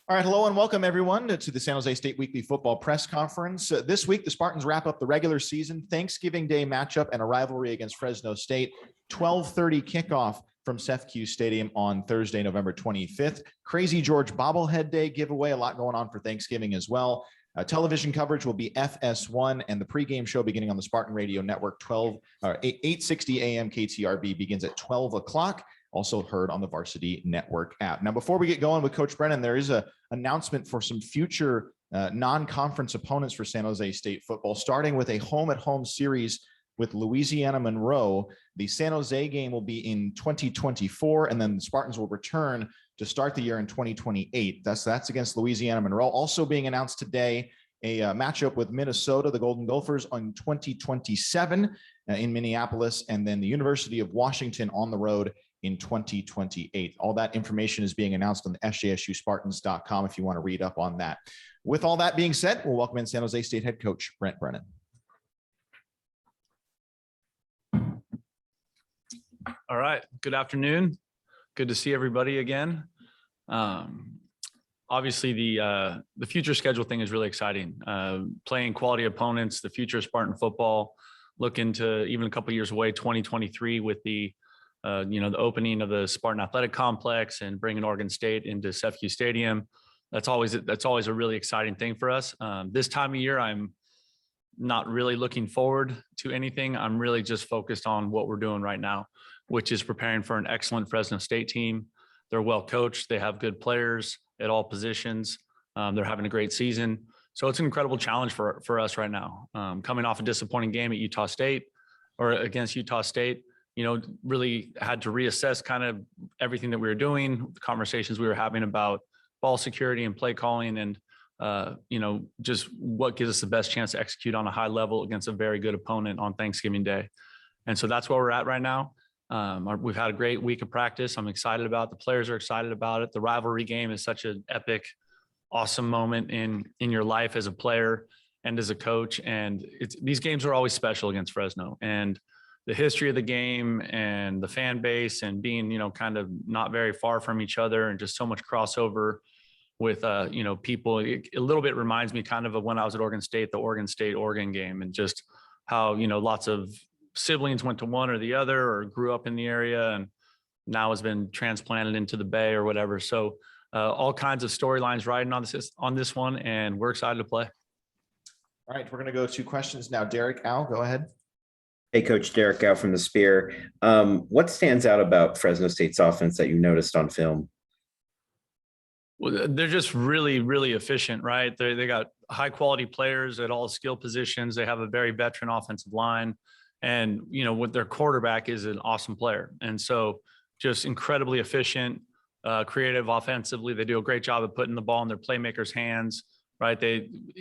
All right, hello and welcome everyone to the San Jose State Weekly Football Press Conference. This week, the Spartans wrap up the regular season Thanksgiving Day matchup and a rivalry against Fresno State. 12:30 kickoff from CEFCU Stadium on Thursday, November 25th. Crazy George bobblehead day giveaway, a lot going on for Thanksgiving as well. Television coverage will be FS1, and the pregame show beginning on the Spartan Radio Network 8:60 a.m. KTRB begins at 12 o'clock. Also heard on the Varsity Network app. Now, before we get going with Coach Brennan, there is an announcement for some future non-conference opponents for San Jose State football, starting with a home-at-home series with Louisiana Monroe. The San Jose game will be in 2024, and then the Spartans will return to start the year in 2028. That's against Louisiana Monroe. Also being announced today, a matchup with Minnesota, the Golden Gophers, on 2027 in Minneapolis, and then the University of Washington on the road in 2028. All that information is being announced on the sjsuspartans.com if you want to read up on that. With all that being said, we'll welcome in San Jose State head coach Brent Brennan. All right. Good afternoon. Good to see everybody again. Obviously, the future schedule thing is really exciting. Playing quality opponents, the future of Spartan football, looking to even a couple of years away, 2023, with the the opening of the Spartan Athletic Complex and bringing Oregon State into CEFCU Stadium. That's always a really exciting thing for us. This time of year, I'm not really looking forward to anything. I'm really just focused on what we're doing right now, which is preparing for an excellent Fresno State team. They're well coached. They have good players at all positions. They're having a great season. So it's an incredible challenge for us right now. Coming off a disappointing game at Utah State or against Utah State, really had to reassess kind of everything that we were doing, the conversations we were having about ball security and play calling, and just what gives us the best chance to execute on a high level against a very good opponent on Thanksgiving Day. And so that's where we're at right now. We've had a great week of practice. I'm excited about it. The players are excited about it. The rivalry game is such an epic, awesome moment in your life as a player and as a coach. And these games are always special against Fresno. And the history of the game and the fan base and being, kind of not very far from each other and just so much crossover with, people. It a little bit reminds me kind of when I was at Oregon State, the Oregon State-Oregon game, and just how, lots of siblings went to one or the other or grew up in the area and now has been transplanted into the Bay or whatever. So all kinds of storylines riding on this one, and we're excited to play. All right, we're going to go to questions now. Derek, Al, go ahead. Hey, Coach, Derek Gow from the Spear. What stands out about Fresno State's offense that you noticed on film? Well, they're just really, really efficient, right? They got high quality players at all skill positions. They have a very veteran offensive line, and with their quarterback is an awesome player. And so just incredibly efficient, creative offensively. They do a great job of putting the ball in their playmakers' hands. Right.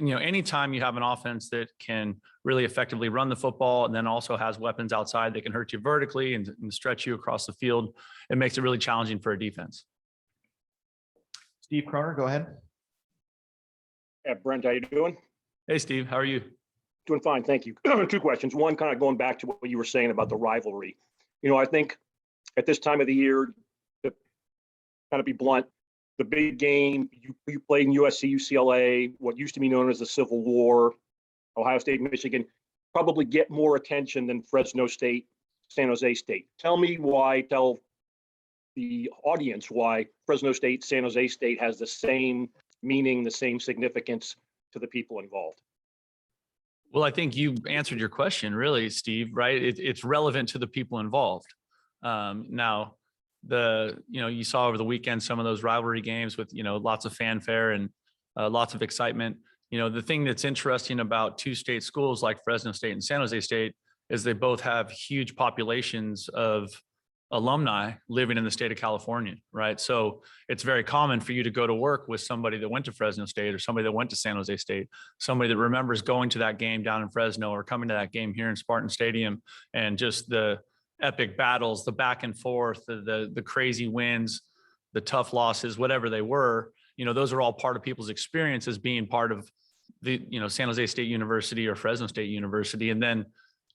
Anytime you have an offense that can really effectively run the football and then also has weapons outside that can hurt you vertically and stretch you across the field, it makes it really challenging for a defense. Steve Kroner, go ahead. Yeah, Brent, how you doing? Hey, Steve, how are you? Doing fine, thank you. Two questions. One, kind of going back to what you were saying about the rivalry. I think at this time of the year, to kind of be blunt, the big game, you played in USC, UCLA, what used to be known as the Civil War, Ohio State, Michigan, probably get more attention than Fresno State, San Jose State. Tell the audience why Fresno State, San Jose State has the same meaning, the same significance to the people involved. Well, I think you answered your question, really, Steve, right? It's relevant to the people involved. Now, you saw over the weekend some of those rivalry games with lots of fanfare and lots of excitement. The thing that's interesting about two state schools like Fresno State and San Jose State is they both have huge populations of alumni living in the state of California, right? So it's very common for you to go to work with somebody that went to Fresno State or somebody that went to San Jose State, somebody that remembers going to that game down in Fresno or coming to that game here in Spartan Stadium, and just the epic battles, the back and forth, the crazy wins, the tough losses, whatever they were, those are all part of people's experience as being part of the, San Jose State University or Fresno State University. And then,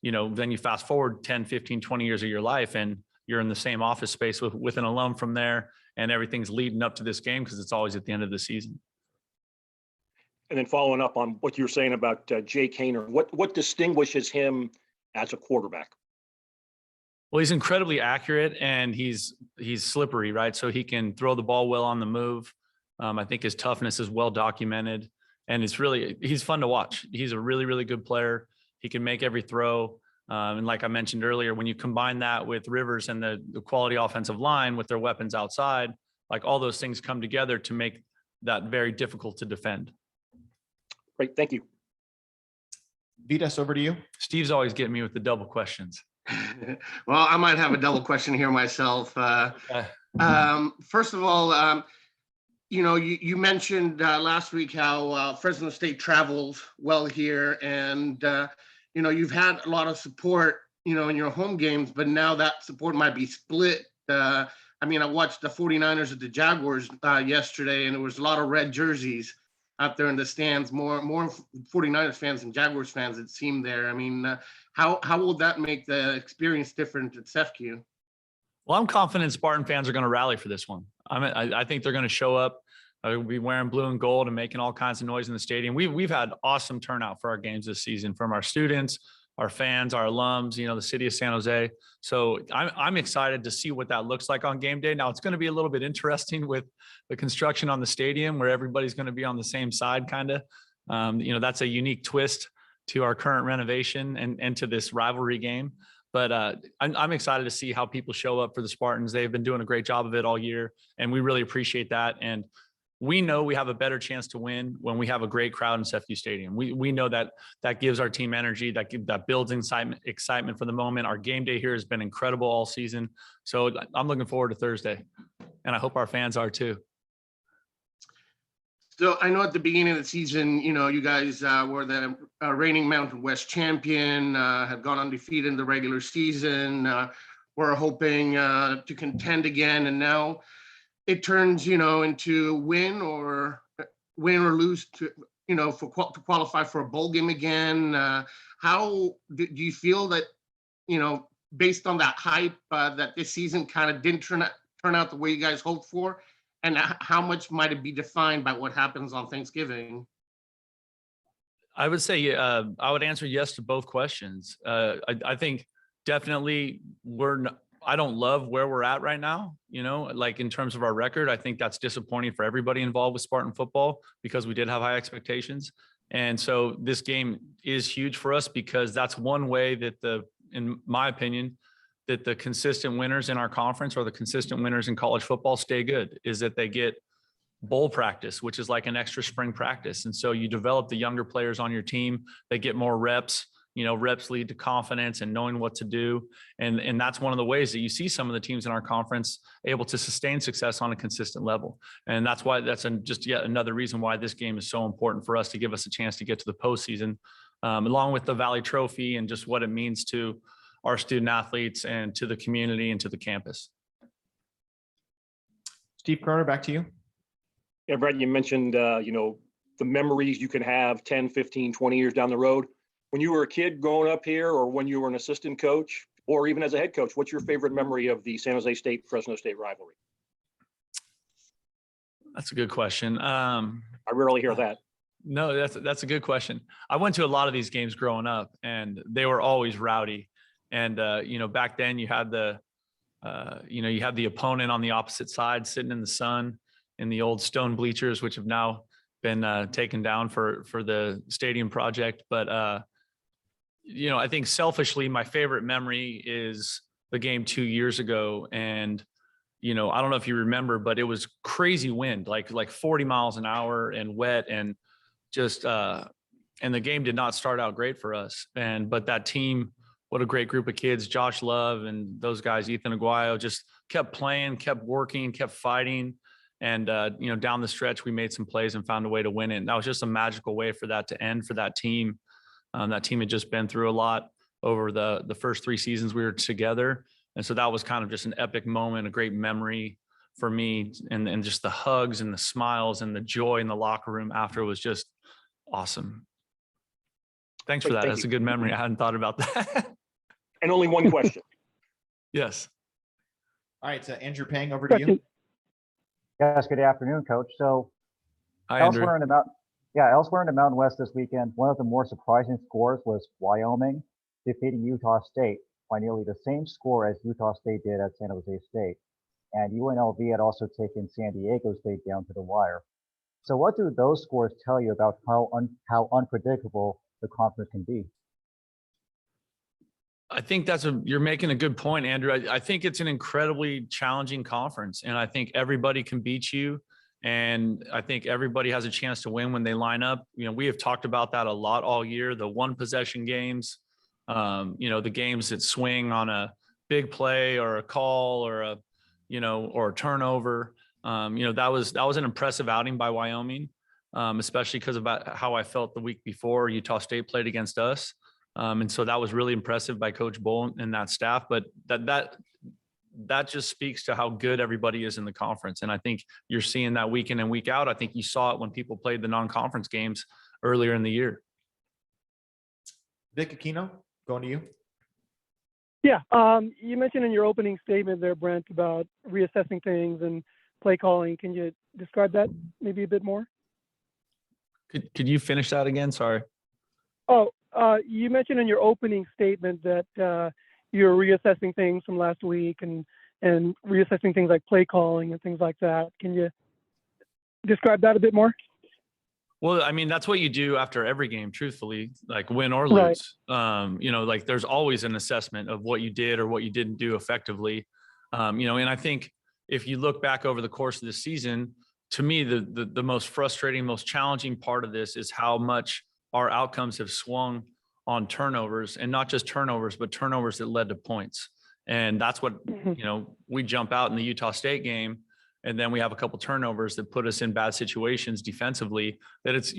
then you fast forward 10, 15, 20 years of your life and you're in the same office space with an alum from there, and everything's leading up to this game because it's always at the end of the season. And then following up on what you were saying about Jake Haener, what distinguishes him as a quarterback? Well, he's incredibly accurate and he's slippery, right? So he can throw the ball well on the move. I think his toughness is well documented, and he's fun to watch. He's a really, really good player. He can make every throw. And like I mentioned earlier, when you combine that with Rivers and the quality offensive line with their weapons outside, like all those things come together to make that very difficult to defend. Great, thank you. Vitas, over to you. Steve's always getting me with the double questions. Well, I might have a double question here myself. First of all, you mentioned last week how Fresno State travels well here, and you've had a lot of support, in your home games, but now that support might be split. I watched the 49ers at the Jaguars yesterday, and there was a lot of red jerseys out there in the stands, more 49ers fans than Jaguars fans, it seemed there. How will that make the experience different at CEFCU? Well, I'm confident Spartan fans are going to rally for this one. I think they're going to show up. We'll be wearing blue and gold and making all kinds of noise in the stadium. We've had awesome turnout for our games this season from our students, our fans, our alums, the city of San Jose. So I'm excited to see what that looks like on game day. Now it's going to be a little bit interesting with the construction on the stadium where everybody's going to be on the same side, kind of. That's a unique twist to our current renovation and to this rivalry game. But I'm excited to see how people show up for the Spartans. They've been doing a great job of it all year, and we really appreciate that. And we know we have a better chance to win when we have a great crowd in CEFCU Stadium. We know that gives our team energy, that builds excitement for the moment. Our game day here has been incredible all season. So I'm looking forward to Thursday, and I hope our fans are too. So I know at the beginning of the season, you guys were the reigning Mountain West champion, had gone undefeated in the regular season, were hoping to contend again, and now it turns, into win or lose to qualify for a bowl game again. How do you feel that, based on that hype, that this season kind of didn't turn out the way you guys hoped for? And how much might it be defined by what happens on Thanksgiving? I would say I would answer yes to both questions. I think definitely I don't love where we're at right now, like in terms of our record. I think that's disappointing for everybody involved with Spartan football because we did have high expectations. And so this game is huge for us because that's one way that in my opinion, that the consistent winners in our conference or the consistent winners in college football stay good, is that they get bowl practice, which is like an extra spring practice. And so you develop the younger players on your team, they get more reps. Reps lead to confidence and knowing what to do. And that's one of the ways that you see some of the teams in our conference able to sustain success on a consistent level. And that's why just yet another reason why this game is so important for us to give us a chance to get to the postseason, along with the Valley Trophy and just what it means to our student athletes and to the community and to the campus. Steve Carter, back to you. Yeah, Brent, you mentioned, the memories you can have 10, 15, 20 years down the road. When you were a kid growing up here, or when you were an assistant coach, or even as a head coach, what's your favorite memory of the San Jose State Fresno State rivalry? That's a good question. I rarely hear that. No, that's a good question. I went to a lot of these games growing up, and they were always rowdy. And back then you had the opponent on the opposite side sitting in the sun in the old stone bleachers, which have now been taken down for the stadium project. But I think selfishly, my favorite memory is the game 2 years ago. And, I don't know if you remember, but it was crazy wind, like 40 miles an hour and wet, and just, and the game did not start out great for us. But that team, what a great group of kids, Josh Love and those guys, Ethan Aguayo, just kept playing, kept working, kept fighting. And, down the stretch, we made some plays and found a way to win it. And that was just a magical way for that to end for that team. That team had just been through a lot over the first 3 seasons we were together. And so that was kind of just an epic moment, a great memory for me. And just the hugs and the smiles and the joy in the locker room after was just awesome. Thanks for that. That's a good memory. I hadn't thought about that. And only one question. Yes. All right, Andrew Pang, over to you. Yes, good afternoon, Coach. So Hi, Andrew. elsewhere in the Mountain West this weekend, one of the more surprising scores was Wyoming defeating Utah State by nearly the same score as Utah State did at San Jose State. And UNLV had also taken San Diego State down to the wire. So what do those scores tell you about how unpredictable the conference can be? I think you're making a good point, Andrew. I think it's an incredibly challenging conference, and I think everybody can beat you. And I think everybody has a chance to win when they line up. You know, we have talked about that a lot all year, the one possession games, the games that swing on a big play or a call or or a turnover. That was an impressive outing by Wyoming, especially because about how I felt the week before Utah State played against us. And so that was really impressive by Coach Bull and that staff. But that just speaks to how good everybody is in the conference. And I think you're seeing that week in and week out. I think you saw it when people played the non-conference games earlier in the year. Vic Aquino, going to you. Yeah, you mentioned in your opening statement there, Brent, about reassessing things and play calling. Can you describe that maybe a bit more? Could you finish that again? Sorry. Oh, you mentioned in your opening statement that you're reassessing things from last week and reassessing things like play calling and things like that. Can you describe that a bit more? Well, I mean, that's what you do after every game, truthfully, like win or lose. Right. There's always an assessment of what you did or what you didn't do effectively. And I think if you look back over the course of the season, to me, the most frustrating, most challenging part of this is how much our outcomes have swung on turnovers, and not just turnovers, but turnovers that led to points. And that's what, we jump out in the Utah State game, and then we have a couple turnovers that put us in bad situations defensively, that it's,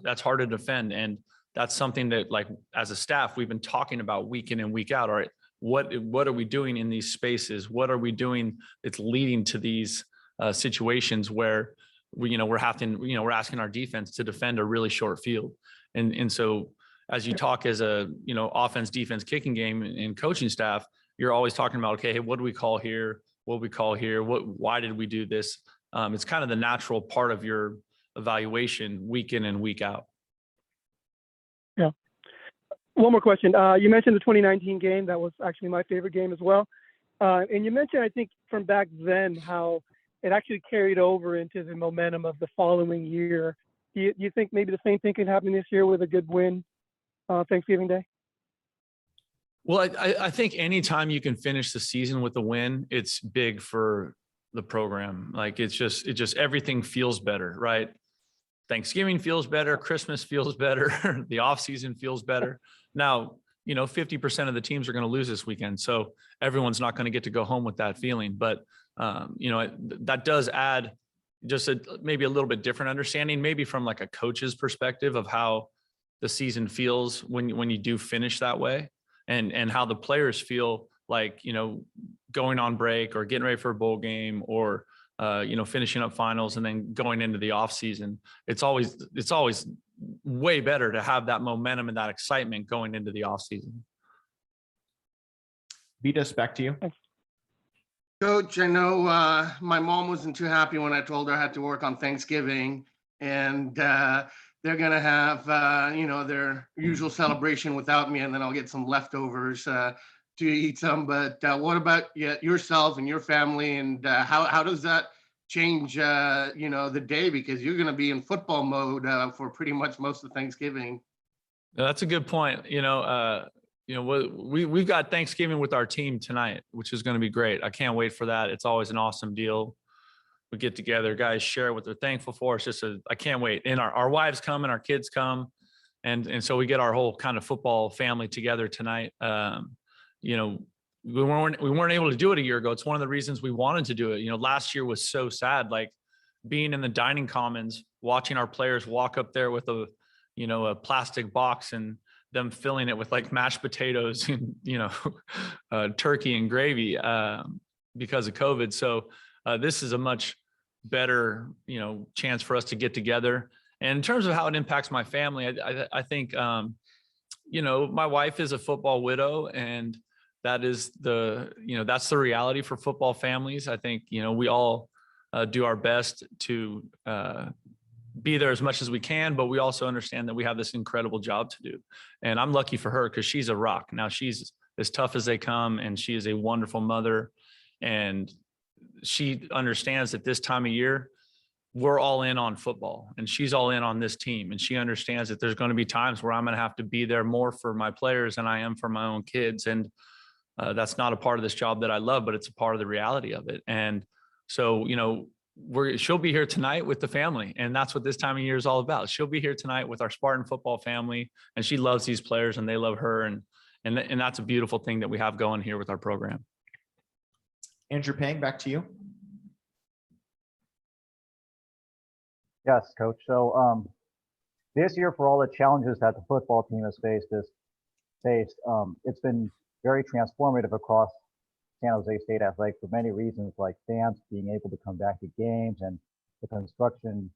that's hard to defend. And that's something that, like, as a staff, we've been talking about week in and week out. All right, what are we doing in these spaces? What are we doing that's leading to these situations where we're asking our defense to defend a really short field. And so as you talk as a, offense, defense, kicking game and coaching staff, you're always talking about, okay, hey, what do we call here? What do we call here? Why did we do this? It's kind of the natural part of your evaluation week in and week out. Yeah. One more question. You mentioned the 2019 game. That was actually my favorite game as well. And you mentioned, I think, from back then, how it actually carried over into the momentum of the following year. Do you think maybe the same thing can happen this year with a good win Thanksgiving Day? Well, I think anytime you can finish the season with a win, it's big for the program. Like, it's just everything feels better, right? Thanksgiving feels better. Christmas feels better. The off season feels better. Now, 50% of the teams are going to lose this weekend. So everyone's not going to get to go home with that feeling. But, that does add just maybe a little bit different understanding, maybe from like a coach's perspective of how the season feels when you do finish that way, and how the players feel like, going on break or getting ready for a bowl game or, finishing up finals and then going into the off season. It's always way better to have that momentum and that excitement going into the off season. Vitas, back to you. Coach, I know my mom wasn't too happy when I told her I had to work on Thanksgiving, and they're going to have, their usual celebration without me, and then I'll get some leftovers to eat some. But what about yourself and your family, and how does that change, the day? Because you're going to be in football mode for pretty much most of Thanksgiving. That's a good point. We've got Thanksgiving with our team tonight, which is going to be great. I can't wait for that. It's always an awesome deal. We get together, guys share what they're thankful for. I can't wait. And our wives come and our kids come. And so we get our whole kind of football family together tonight. We weren't able to do it a year ago. It's one of the reasons we wanted to do it. Last year was so sad, like being in the dining commons, watching our players walk up there with a plastic box and them filling it with like mashed potatoes and, turkey and gravy because of COVID. So this is a much better, chance for us to get together. And in terms of how it impacts my family, I think, my wife is a football widow, and that is that's the reality for football families. I think, we all do our best to be there as much as we can, but we also understand that we have this incredible job to do. And I'm lucky for her because she's a rock. Now she's as tough as they come, and she is a wonderful mother. And she understands that this time of year, we're all in on football, and she's all in on this team. And she understands that there's going to be times where I'm going to have to be there more for my players than I am for my own kids. And that's not a part of this job that I love, but it's a part of the reality of it. And so, she'll be here tonight with the family, and that's what this time of year is all about. She'll be here tonight with our Spartan football family, and she loves these players and they love her. And that's a beautiful thing that we have going here with our program. Andrew Pang, back to you. Yes, Coach. So this year, for all the challenges that the football team has faced, it's been very transformative across San Jose State Athletic for many reasons, like fans being able to come back to games and the construction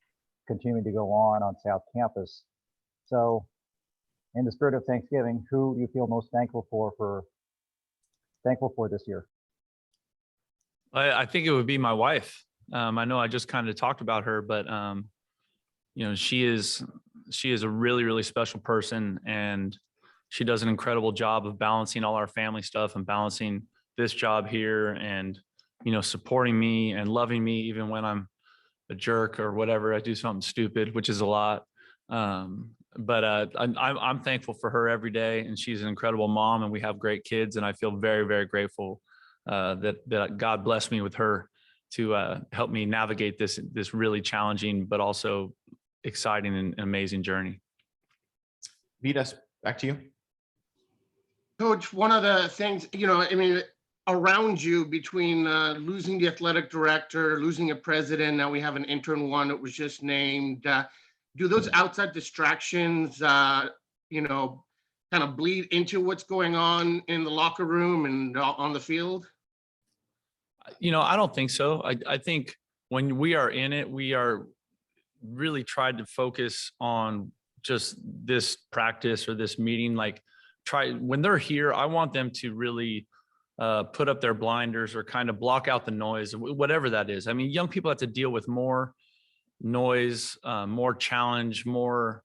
continuing to go on South Campus. So in the spirit of Thanksgiving, who do you feel most thankful for this year? I think it would be my wife. I know I just kind of talked about her, but she is a really, really special person, and she does an incredible job of balancing all our family stuff and balancing this job here, and supporting me and loving me even when I'm a jerk or whatever. I do something stupid, which is a lot. But I'm thankful for her every day, and she's an incredible mom, and we have great kids, and I feel very, very grateful that God blessed me with her to help me navigate this really challenging but also exciting and amazing journey. Vitas, back to you. Coach, one of the things, around you, between losing the athletic director, losing a president, now we have an intern one that was just named. Do those outside distractions, kind of bleed into what's going on in the locker room and on the field? I don't think so. I think when we are in it, we are really tried to focus on just this practice or this meeting. When they're here, I want them to really put up their blinders or kind of block out the noise, whatever that is. I mean, young people have to deal with more noise, more challenge, more,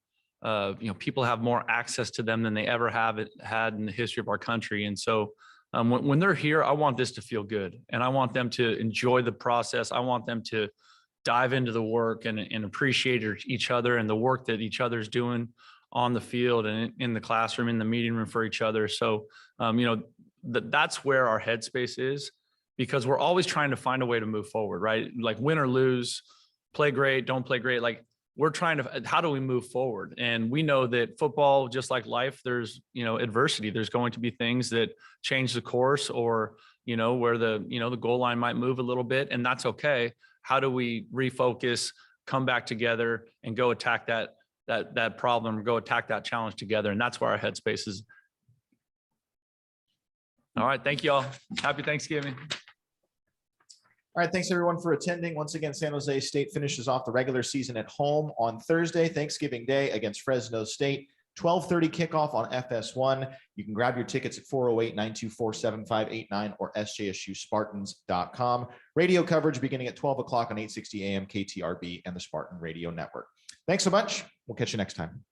people have more access to them than they ever had in the history of our country. And so when they're here, I want this to feel good, and I want them to enjoy the process. I want them to dive into the work and appreciate each other and the work that each other's doing on the field and in the classroom, in the meeting room for each other. So, that's where our headspace is, because we're always trying to find a way to move forward, right? Like win or lose, play great, don't play great. Like we're trying to, how do we move forward? And we know that football, just like life, there's, adversity. There's going to be things that change the course, or, where the goal line might move a little bit, and that's okay. How do we refocus, come back together, and go attack that problem, go attack that challenge together? And that's where our headspace is. All right. Thank you all. Happy Thanksgiving. All right, thanks everyone for attending. Once again, San Jose State finishes off the regular season at home on Thursday, Thanksgiving Day, against Fresno State. 12:30 kickoff on FS1. You can grab your tickets at 408-924-7589 or sjsuspartans.com. Radio coverage beginning at 12 o'clock on 860 AM KTRB and the Spartan Radio Network. Thanks so much. We'll catch you next time.